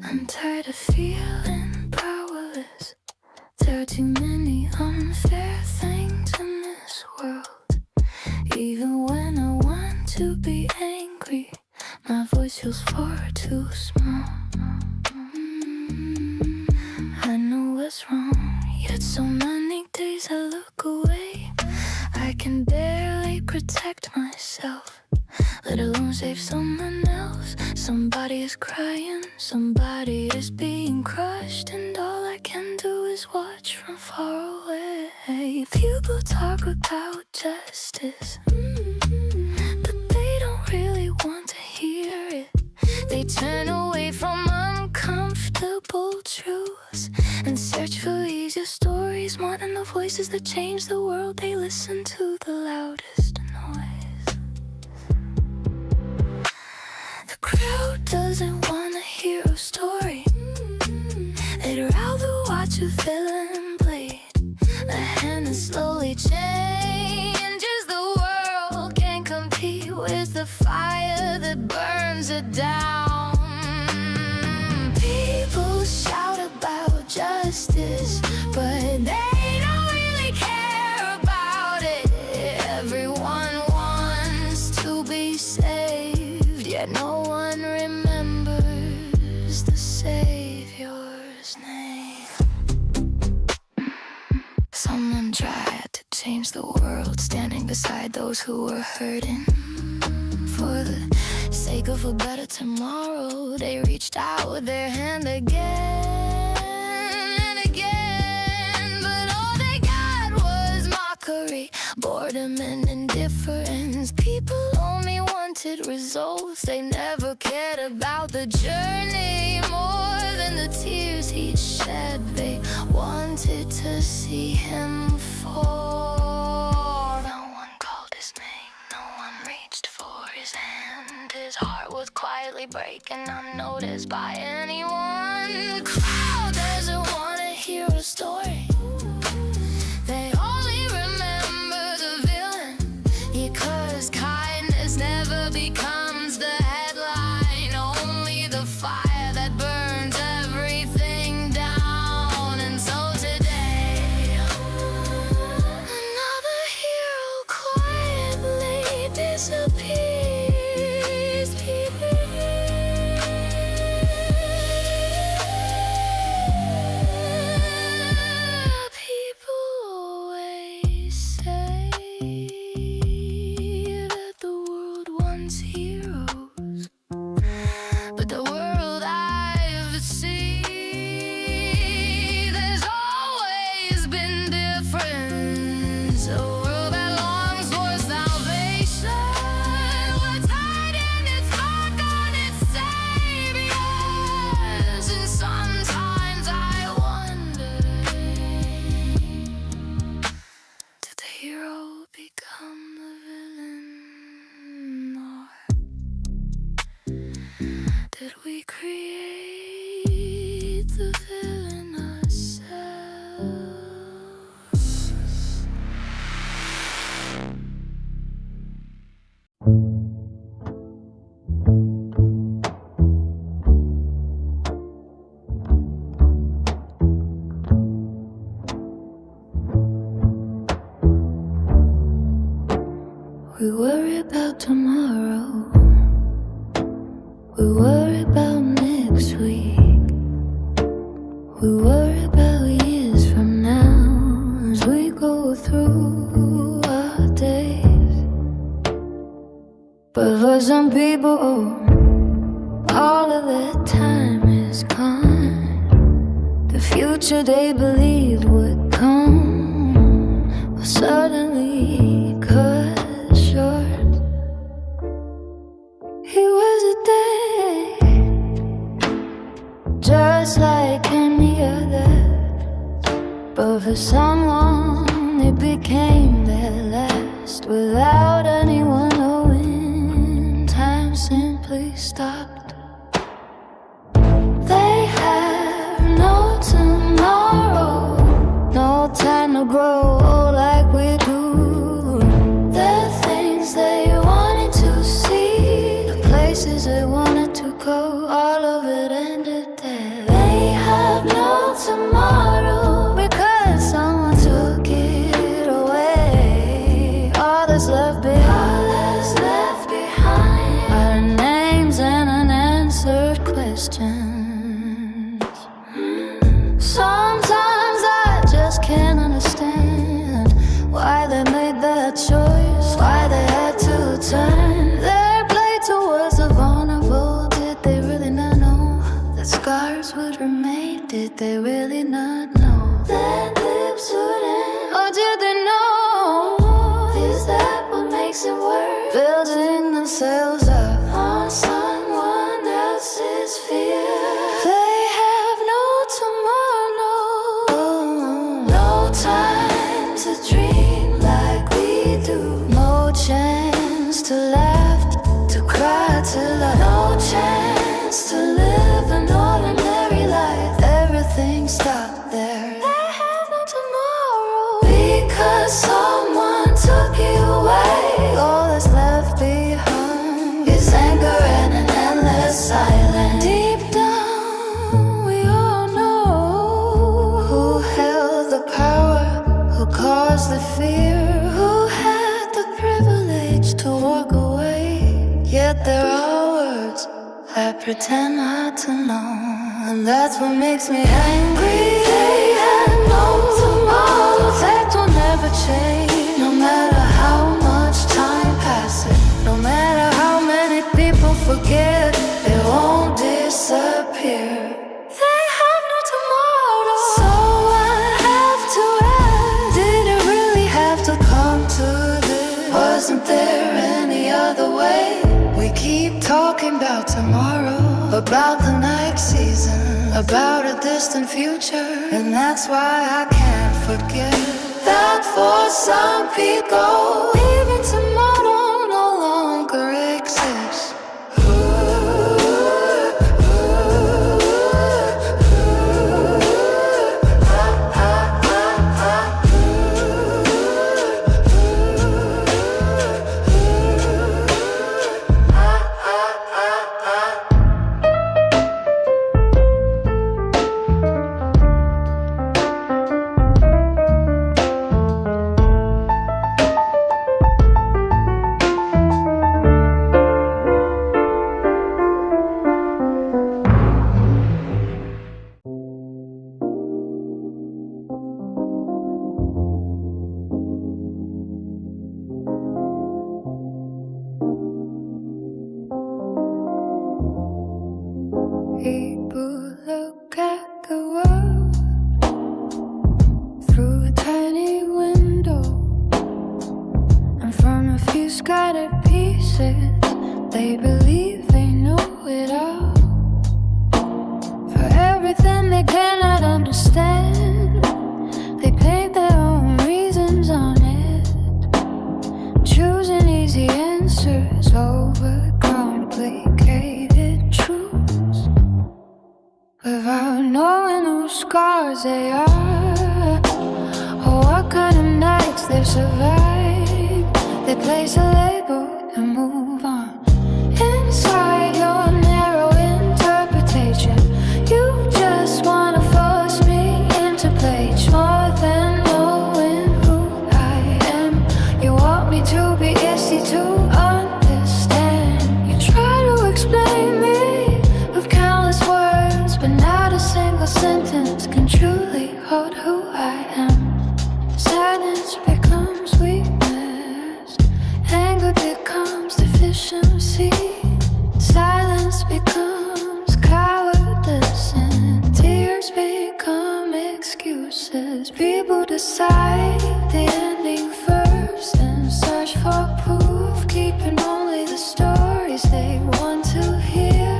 I'm tired of feeling powerless. There are too many unfair things in this world. Even when I want to be angry, my voice feels far too small. I know what's wrong, yet so many days I look away. I can barely protect myself, let alone save someone else. Somebody is crying, somebody is being crushed, and all I can do is watch from far away. People talk about justice, but they don't really want to hear it. They turn away from uncomfortable truths and search for easier stories more than the voices that change the world. They listen to the loudest noise. The crowd doesn't want a hero story. They'd rather watch a villain bleed. The hand that slowly changes the world can't compete with the fire that burns it down. People shout about justice, but they don't really care about it. Everyone wants to be saved, yet no one remembers the Savior's name. Someone tried to change the world, standing beside those who were hurting. For the sake of a better tomorrow, they reached out with their hand again and again. But all they got was mockery, boredom and indifference. People only wanted results, they never cared about the journey more than the tears he shed. They wanted to see him fall. No one called his name, no one reached for his hand. His heart was quietly breaking, unnoticed by anyone. The crowd doesn't want to hear a story. They only remember the villain, because kindness never becomes the headline. Only the fire that burns everything down. And so today, another hero quietly disappears. People always say that the world wants heroes, but the world I've seen, there's always been difference. A world that longs for salvation, what's hiding its mark on its saviors. And sometimes I wonder, did the hero become the villain, or did we create the villain ourselves? We worry about tomorrow, we worry about next week, we worry about years from now as we go through our days. But for some people, all of their time is gone. The future they believed would come was suddenly cut short. It was a day just like any other, but for someone it became their last. Without anyone knowing, time simply stopped. They have no tomorrow, no time to grow old like we do. The things they wanted to see, the places they wanted to go, all of it ended there. hearts would remain. Did they really not know that lips wouldn't? Or did they know? Is that what makes it work? Building themselves up on someone else's fear. They have no tomorrow, no time to dream like we do. No chance to laugh, to cry, to love. No chance to live an ordinary life. Everything stopped there. They have no tomorrow because someone took you away. All that's left behind is anger and an endless silence. Deep down we all know who held the power, who caused the fear, who had the privilege to walk away. Yet there are words I pretend not to know, and that's what makes me angry. They had no tomorrow. That don't ever change. No matter how much time passes, no matter how many people forget, it won't disappear. They have no tomorrow. So I have to ask, did it really have to come to this? Wasn't there any other way? We keep talking about tomorrow, about the next season, about a distant future, and that's why I can't forget that for some people, even tomorrow no longer exists. People look at the world through a tiny window, and from a few scattered pieces, they believe they know it all. For everything they cannot understand, they paint their own reasons on it, choosing easy answers over complicated truths, without knowing whose scars they are, or what kind of nights they've survived. They place a label and move on. Inside your narrow interpretation, you just wanna force me into place. More than knowing who I am, you want me to be easy to understand. You try to explain me with countless words, but not a single sentence can truly hold who I am. Silence becomes weakness, anger becomes deficiency, silence becomes cowardice, and tears become excuses. People decide the ending first and search for proof, keeping only the stories they want to hear,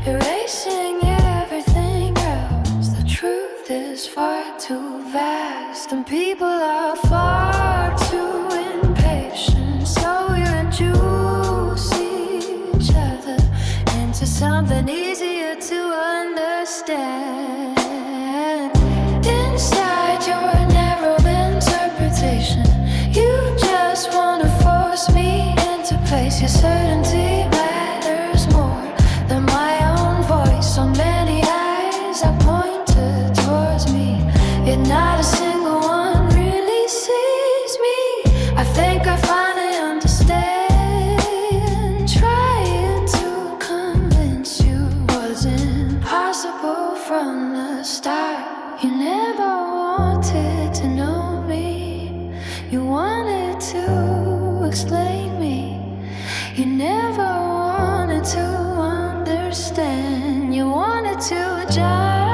erasing everything else. The truth is far too vast, and people are far too impatient, so we reduce each other into something easier to understand. Inside your narrow interpretation, you just wanna force me into place. Your certainty matters more than my own voice. So many eyes are pointed towards me, yet not a single one really sees me. I think I finally understand. Trying to convince you was impossible from the start. You never wanted to know me, you wanted to explain me. You never wanted to understand, you wanted to judge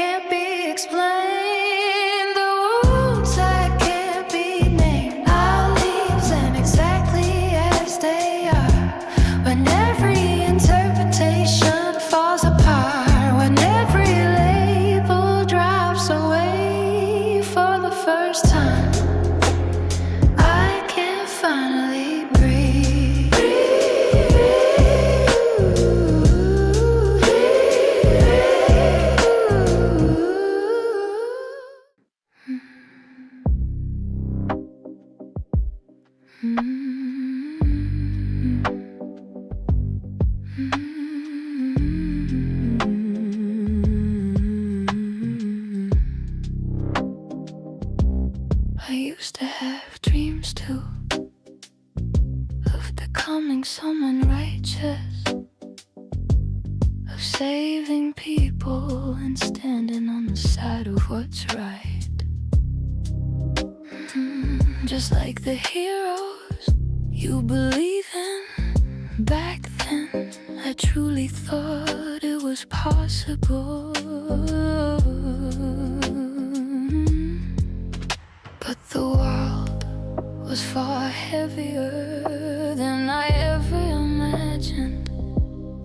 can't be explained, the wounds that can't be named. I'll leave them exactly as they are. When every interpretation falls apart, when every label drops away for the first time, I can finally breathe. I used to have dreams too, of becoming someone righteous, of saving people and standing on the side of what's right. Just like the heroes you believe in. Back then, I truly thought it was possible. But the world was far heavier than I ever imagined.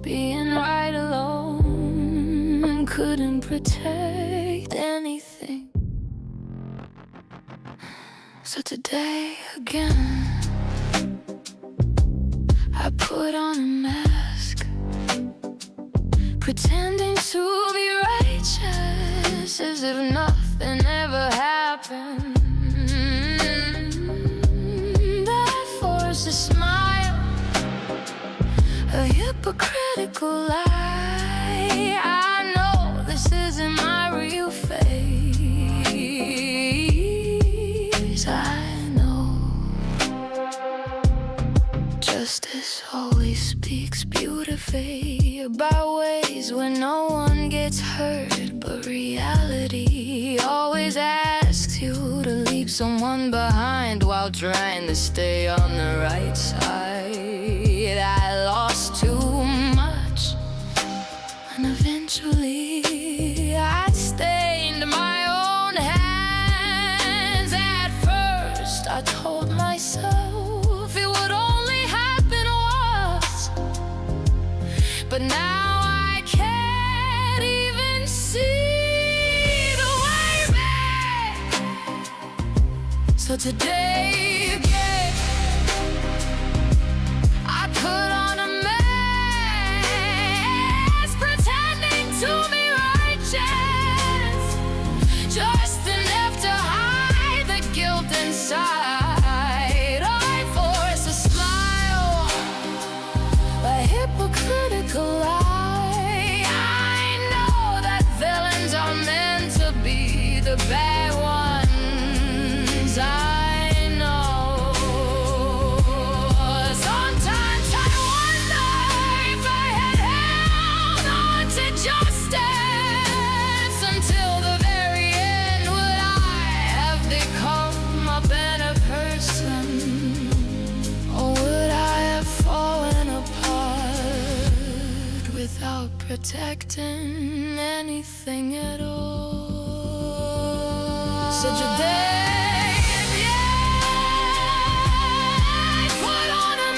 Being right alone and couldn't protect anything. So today again, I put on a mask, pretending to be righteous as if nothing ever happened. I force a smile, a hypocritical lie. I know this isn't my real face. I know justice always speaks beautifully about ways where no one gets hurt, but reality always asks you to leave someone behind while trying to stay on the right side. I lost too much, and eventually I stained my own hands. At first I told myself it would only happen once, but now I can't even see the way back. So today again, I put on a mask, pretending to be righteous, just enough to hide the guilt inside. I force a smile, a hypocritical lie. I know that villains are meant to be the bad ones. I know. Sometimes I wonder if I had held on to justice until the very end, would I have become a better person? Or would I have fallen apart without protecting anything at all? So today, I put on a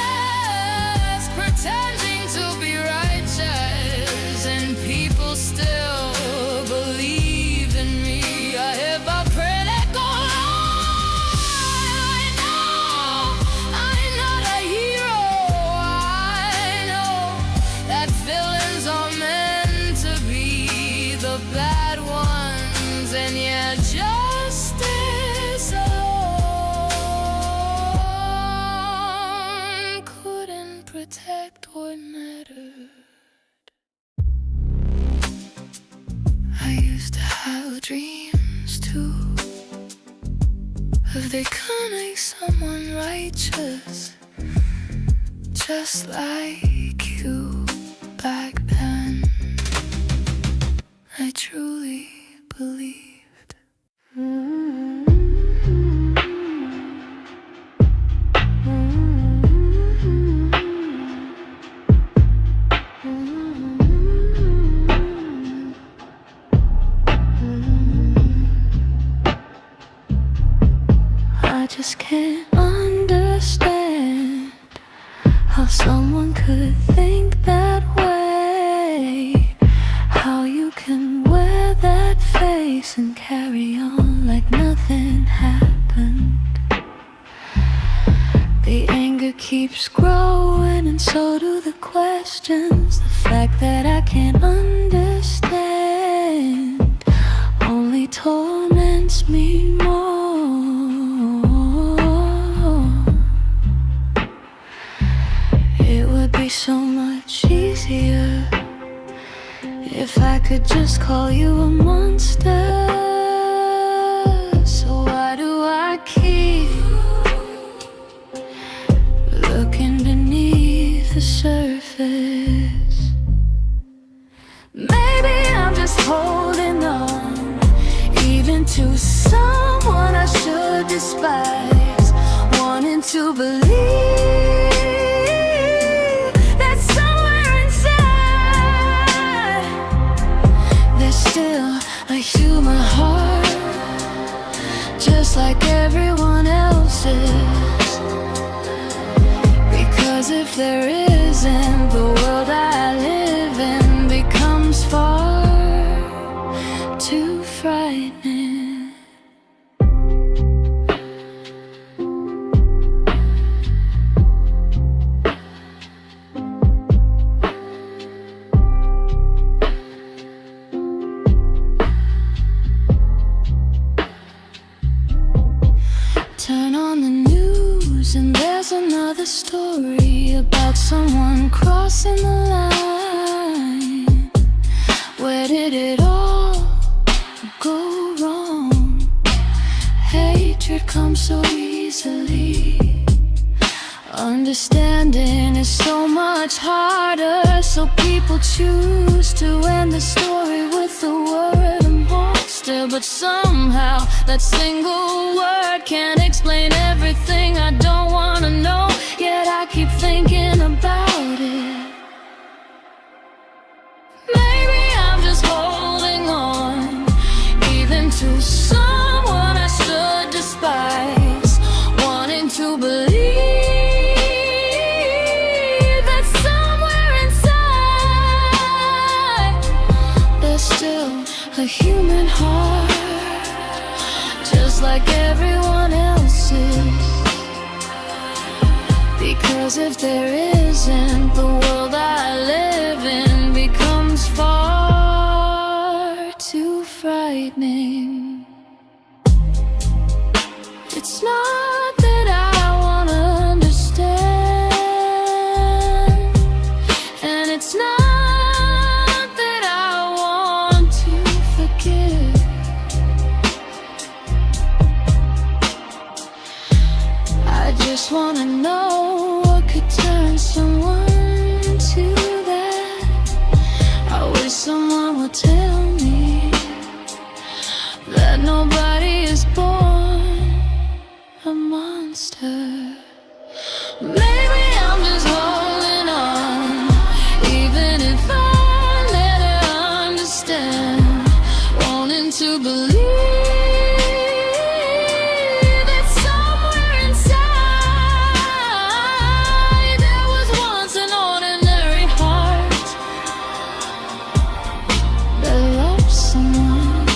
mask, pretending to be righteous, and people still believe in me. A hypocritical lie. I'm not a hero. I know that villains are meant to be the bad ones, and yet justice alone couldn't protect what mattered. I used to have dreams too, of becoming someone righteous, just like you. Back then, I truly believed. questions. The fact that I can't understand only torments me more. It would be so much easier if I could just call you a monster. So why do I keep looking beneath the surface? Maybe I'm just holding on, even to someone I should despise, wanting to believe that somewhere inside there's still a human heart, just like everyone else's. Because if there isn't, the world I live in becomes far too frightening. Turn on the news and there's another story about someone crossing the line. Where did it all go wrong? Hatred comes so easily. Understanding is so much harder, so people choose to end the story with the word monster. But somehow that single word can't explain everything I don't wanna know, yet I keep thinking about it. Maybe I'm just holding on, even to someone I should despise, wanting to believe that somewhere inside there's still a human heart, just like everyone else's. Because if there isn't, the world I live in becomes far too frightening. It's not that I wanna understand, and it's not that I want to forgive. I just wanna know what could turn someone to that. I wish someone would tell me that nobody is born a monster. Maybe I'm just holding on, even if I let her understand, wanting to believe that somewhere inside there was once an ordinary heart that loved someone.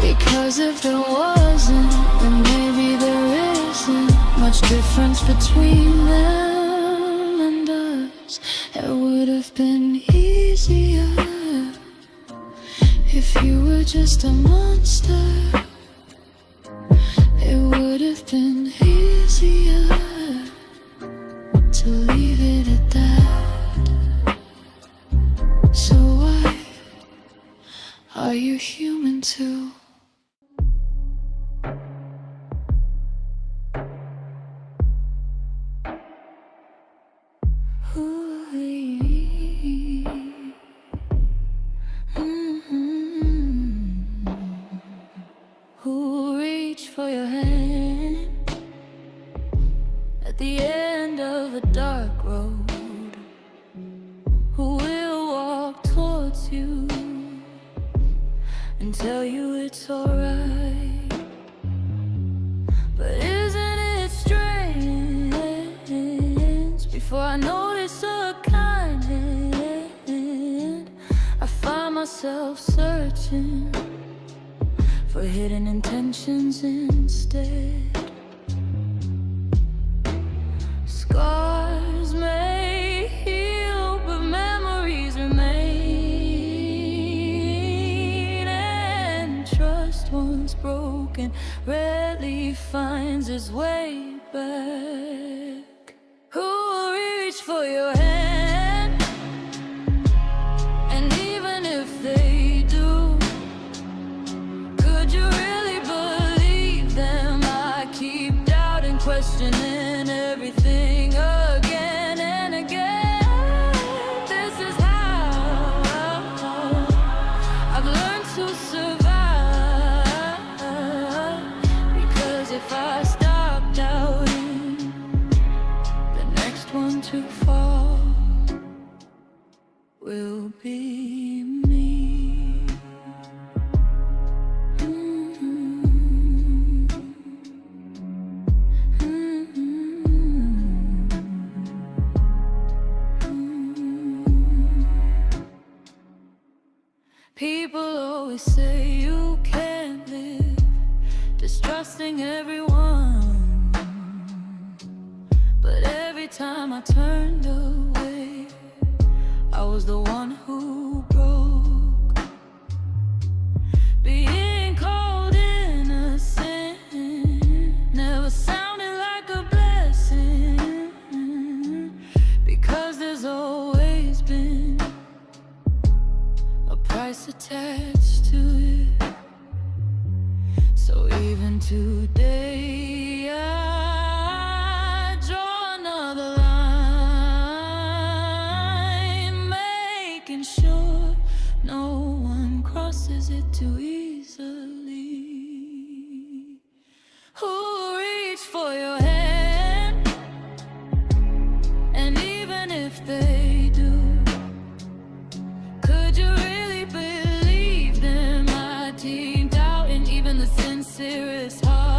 Because if there wasn't, then maybe there isn't much difference between them and us. It would have been easier if you were just a monster. It would have been easier to leave it at that. So why are you human too? Who reached for your hand at the end of a dark road? Who will walk towards you and tell you it's alright? But isn't it strange? Before I notice a kind hand, I find myself searching for hidden intentions instead. Scars may once broken rarely finds its way back. Who will reach for your hand? And even if they do, could you really believe them? I keep doubting, questioning everything again and again. This is how I've learned to survive, because if I stop doubting, the next one to fall will be me. People always say you can't live distrusting everyone, but every time I turned away, I was the one who broke. Being called innocent never sounded like a blessing, because there's always been a price attached to it. So even today I draw another line, making sure no one crosses it too easily. Who'll reach for your hand? And even if they do, could you really believe them? I deemed out, and even the sincerest heart.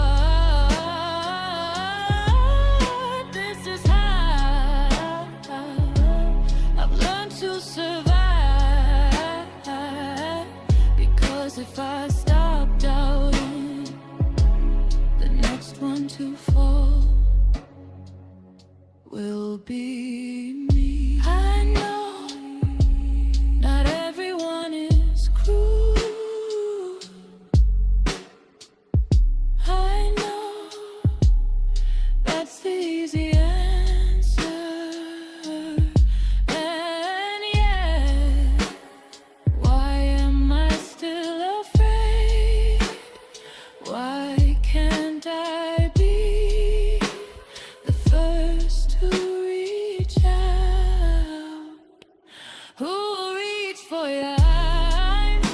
This is how I've learned to survive, because if I stop doubting, the next one to fall will be me. I know not everyone is cruel. I know that's the easy answer. And yet, why am I still afraid? Why can't I be the first to reach out? Who will reach for your eyes?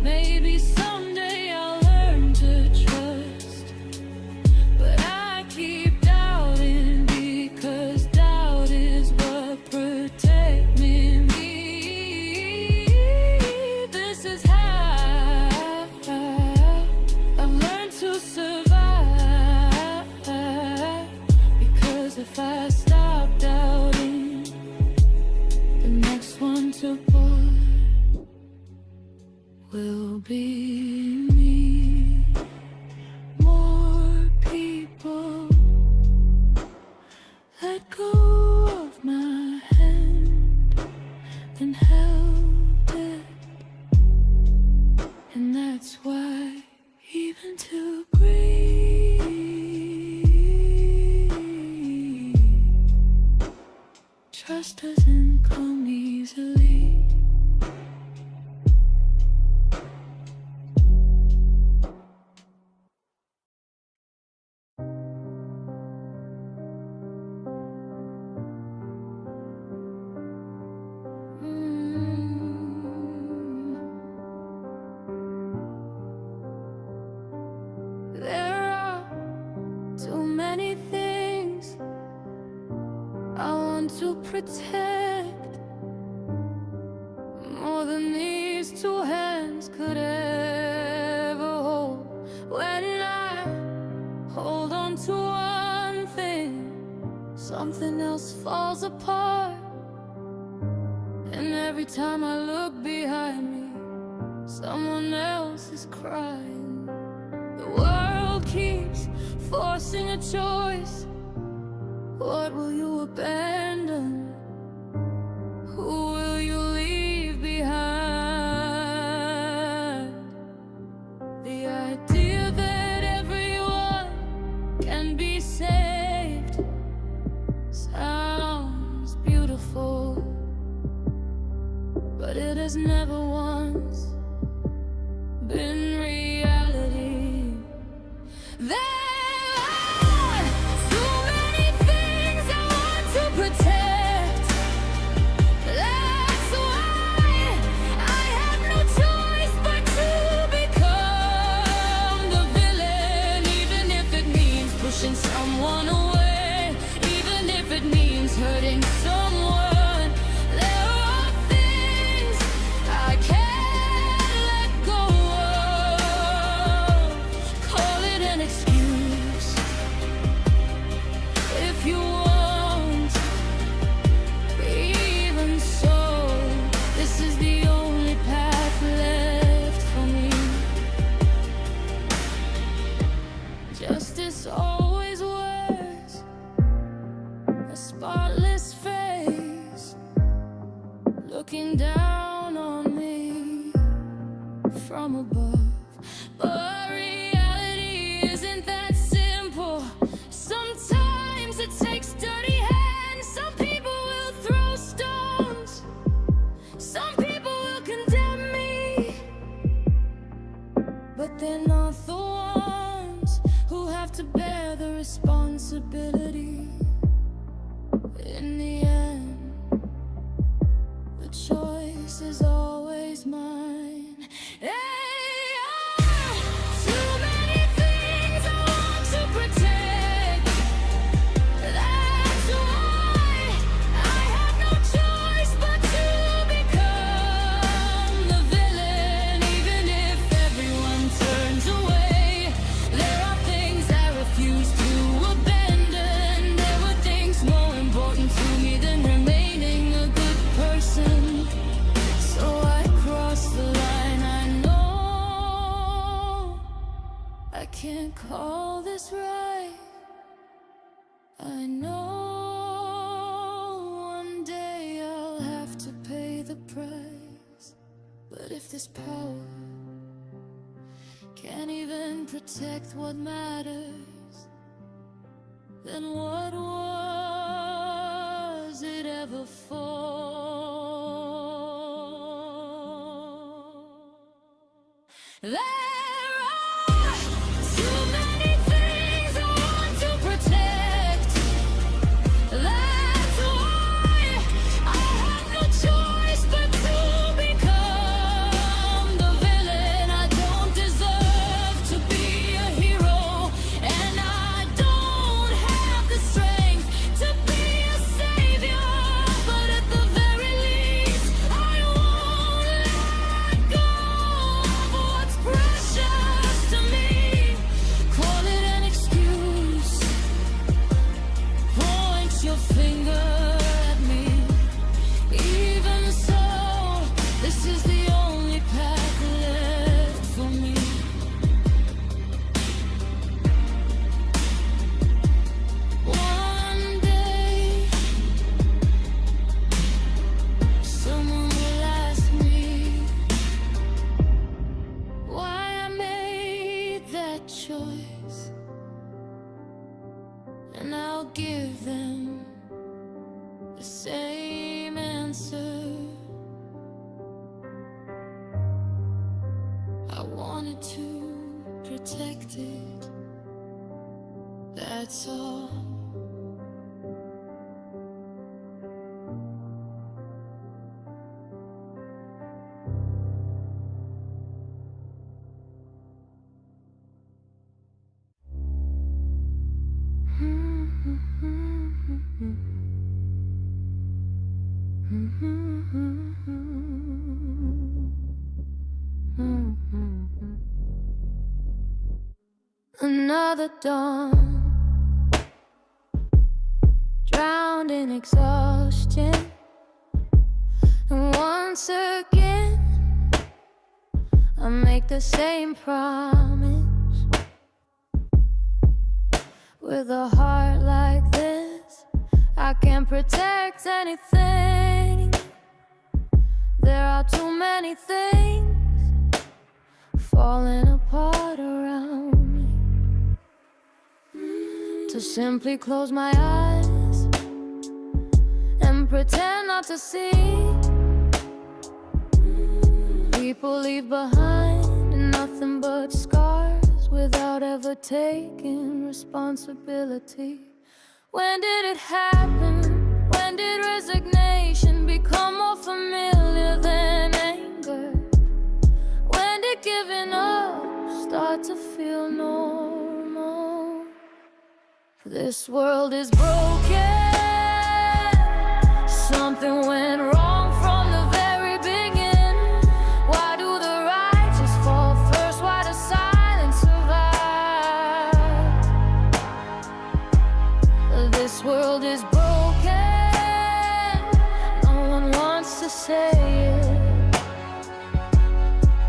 Maybe someday I'll learn to trust, but I keep doubting, because doubt is what protects me. This is how I've learned to survive, because if I stop doubting, the next one to fall will be me. More people let go of my hand and held it, and that's why even to breathe, trust doesn't come easily. There are too many things I want to protect, more than these two hands could ever hold. When I hold on to one thing, something else falls apart. And every time I look behind me, someone else is crying. The world keeps forcing a choice. What will you abandon? Who will you leave behind? The before, but it has never once been reality. There are too many things I want to protect. That's why I have no choice but to become the villain, even if it means pushing someone away, even if it means hurting someone. There are things I can't let go of. Call it an excuse if you want. Even so, this is the only path left for me. Justice always wears a spotless face, looking down on me from above. But reality isn't that simple. Sometimes it takes dirty hands. Some people will throw stones, some people will condemn me, but they're not the ones who have to bear the responsibility. In the end, the choice is always mine. Hey, too many things I want to protect. That's why I have no choice but to become the villain, even if everyone turns away. There are things I refuse to abandon. There were things more important to me than remaining a good person. So I crossed the line. I know I can't call this right. I know one day I'll have to pay the price. But if this power can't even protect what matters, then what was it ever for? There are too many things I want to protect. That's why I have no choice but to become the villain. I don't deserve to be a hero, and I don't have the strength to be a savior. But at the very least, I won't let go of what's precious to me. Call it an excuse, point your finger at me. Even so, this is the only path left for me. One day, someone will ask me why I made that choice, and I'll give them the same answer. I wanted to protect it, that's all. Another dawn, drowned in exhaustion, and once again I make the same promise. With a heart like this, I can't protect anything. There are too many things falling apart around me to simply close my eyes and pretend not to see. People leave behind nothing but scars without ever taking responsibility. When did it happen? When did resignation become more familiar than anger? When did giving up start to feel normal? This world is broken. Something went wrong from the very beginning. Why do the righteous fall first? Why does silence survive? This world is broken. No one wants to say it,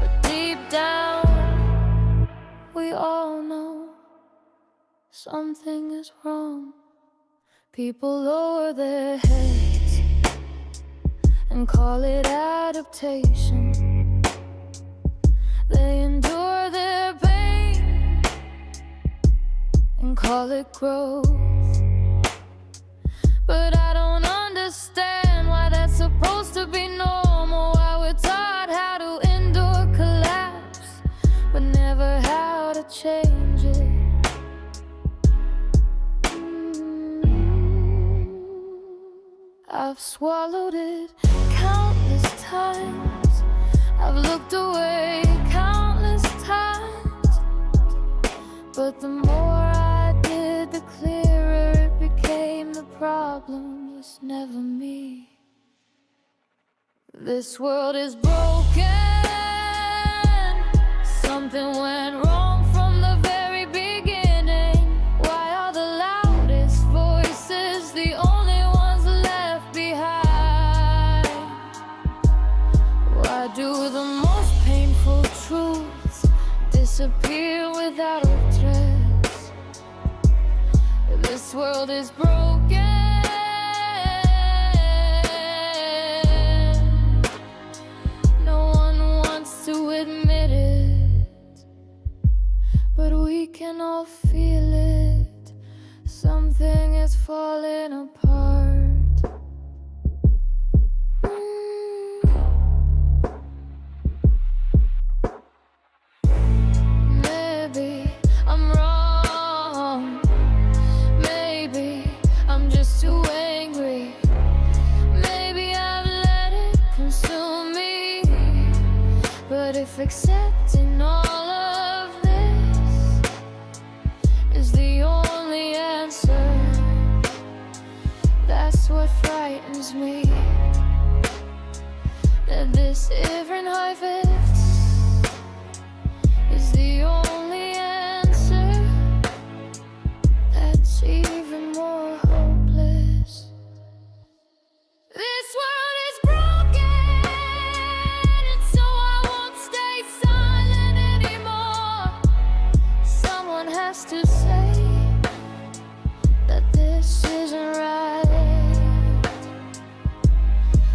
but deep down we all know something is wrong. People lower their heads and call it adaptation. They endure their pain and call it growth. But I don't understand why that's supposed to be normal. Why we're taught how to endure collapse, but never how to change it. I've swallowed it countless times. I've looked away countless times. But the more I did, the clearer it became. The problem was never me. This world is broken. Something went wrong from the very beginning. Why are the loudest voices the only ones left behind? Why do the most painful truths disappear without a trace? This world is broken. No one wants to admit it, but we can all feel it. Something is falling apart. Maybe I'm wrong. Maybe I'm just too angry. Maybe I've let it consume me. But if accepting all of this is the only answer, that's what frightens me. That this different harvest is the only answer. That's even more hopeless. This world is broken, and so I won't stay silent anymore. Someone has to say that this isn't right.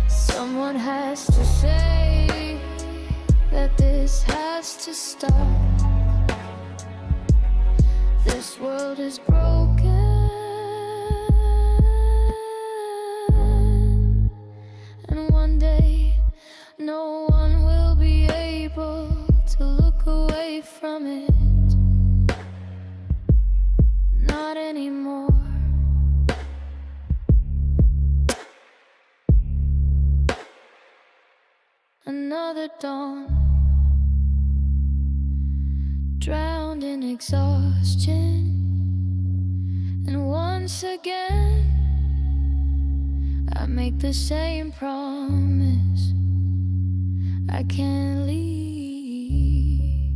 Someone has to say that this has to stop. This world is broken, and one day no one will be able to look away from it. Not anymore. Another dawn, drowned in exhaustion, and once again I make the same promise. I can't leave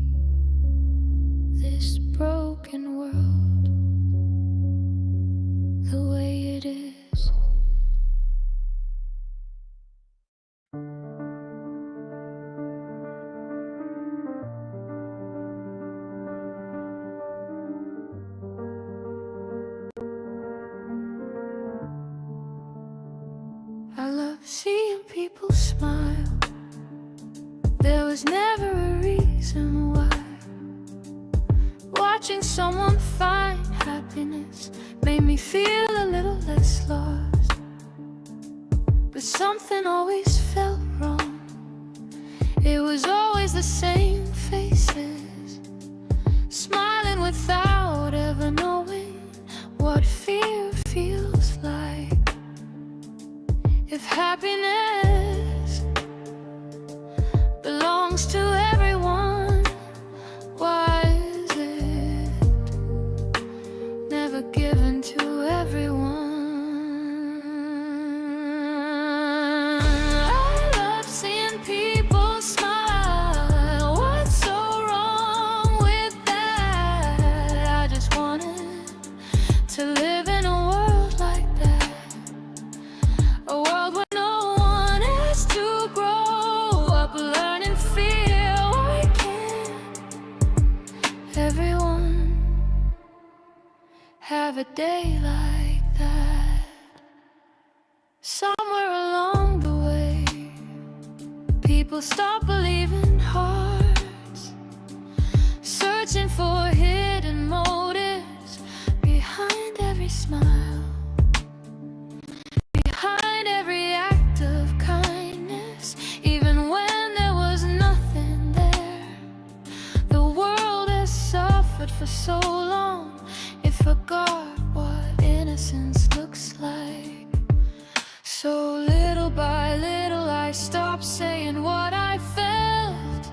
this broken world the way it is. I love seeing people smile. There was never a reason why. Watching someone find happiness made me feel a little less lost. something always felt wrong. It was always the same faces, smiling without ever knowing what fear feels like. If happiness belongs to everyone, why is it never given to everyone? I love seeing people smile. What's so wrong with that? I just wanted to live in a world like that, a world where no one has to grow up, learn and feel. Why can't everyone have a day like that? Somewhere along the way, people stop believing hearts, searching for hidden motives behind every smile, behind every act of kindness. Even when there was nothing there, the world has suffered for so long, it forgot what innocence looks like. So little by little I stopped saying what I felt,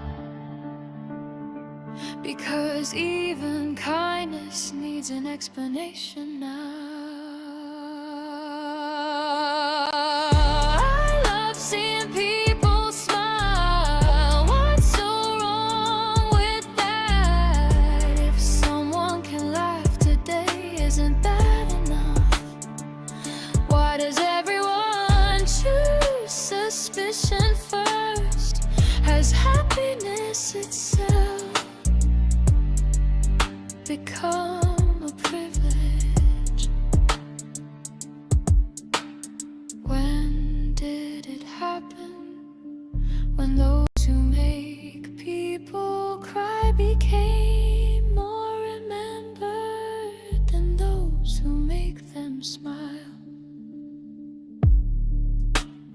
because even kindness needs an explanation now. I love seeing people smile. What's so wrong with that? If someone can laugh today, isn't that enough? Why does everyone choose suspicion first? Has happiness itself become a privilege? When did it happen? When those who make people cry became more remembered than those who make them smile.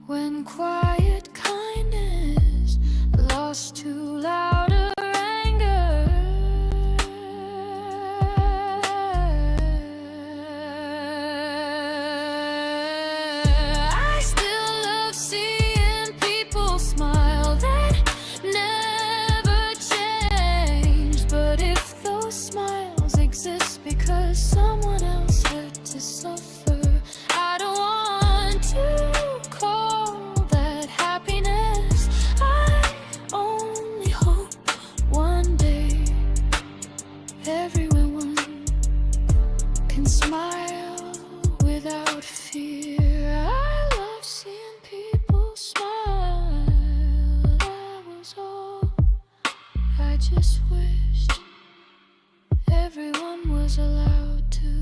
When quiet kindness lost to louder anger. I still love seeing people smile. That never changed. But if those smiles exist because someone else had to suffer, I don't want to call that happiness. I only hope one day everyone can smile without fear. I love seeing people smile. That was all. I just wished everyone was allowed to.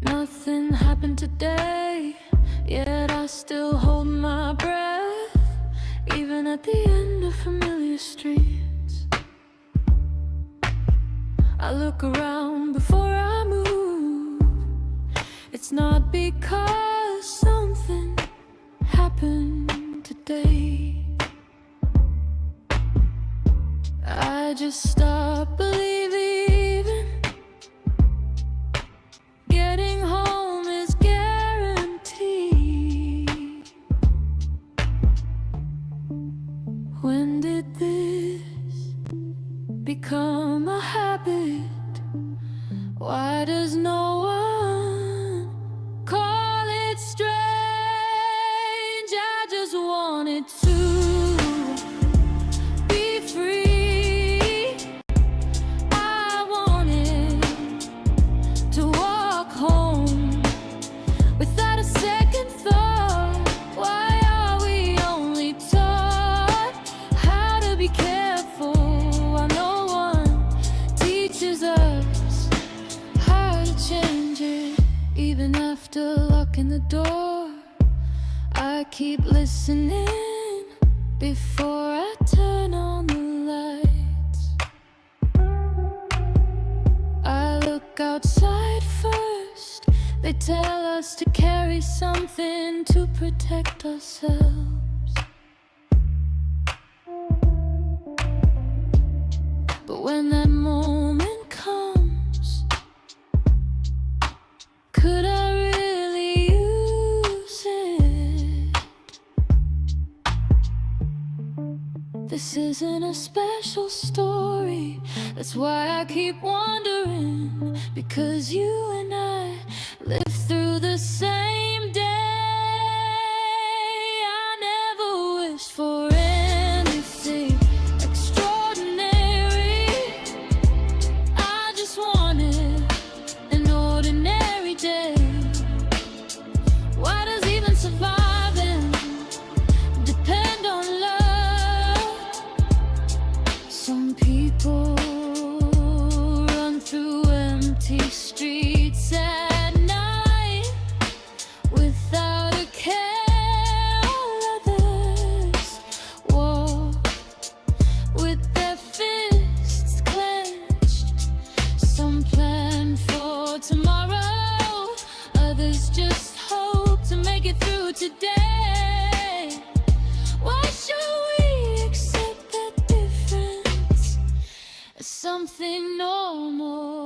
Nothing happened today, yet I still hold my breath, even at the end of familiar streets. I look around before I move. It's not because something happened today. I just stopped believing getting home is guaranteed. When did this become a habit? Why does no one call it strange? I just wanted to be free, keep listening before I turn on the lights. I look outside first. They tell us to carry something to protect ourselves. But when that moment comes, could I really use it? This isn't a special story. That's why I keep wondering, because you and I live through the same day. I never wished for anything extraordinary. I just wanted an ordinary day. Why does even surviving depend on love? Some people run through empty streets at night without a care. Others walk with their fists clenched. Some plan for tomorrow, others just hope to make it through today. Why should we accept that difference as something normal?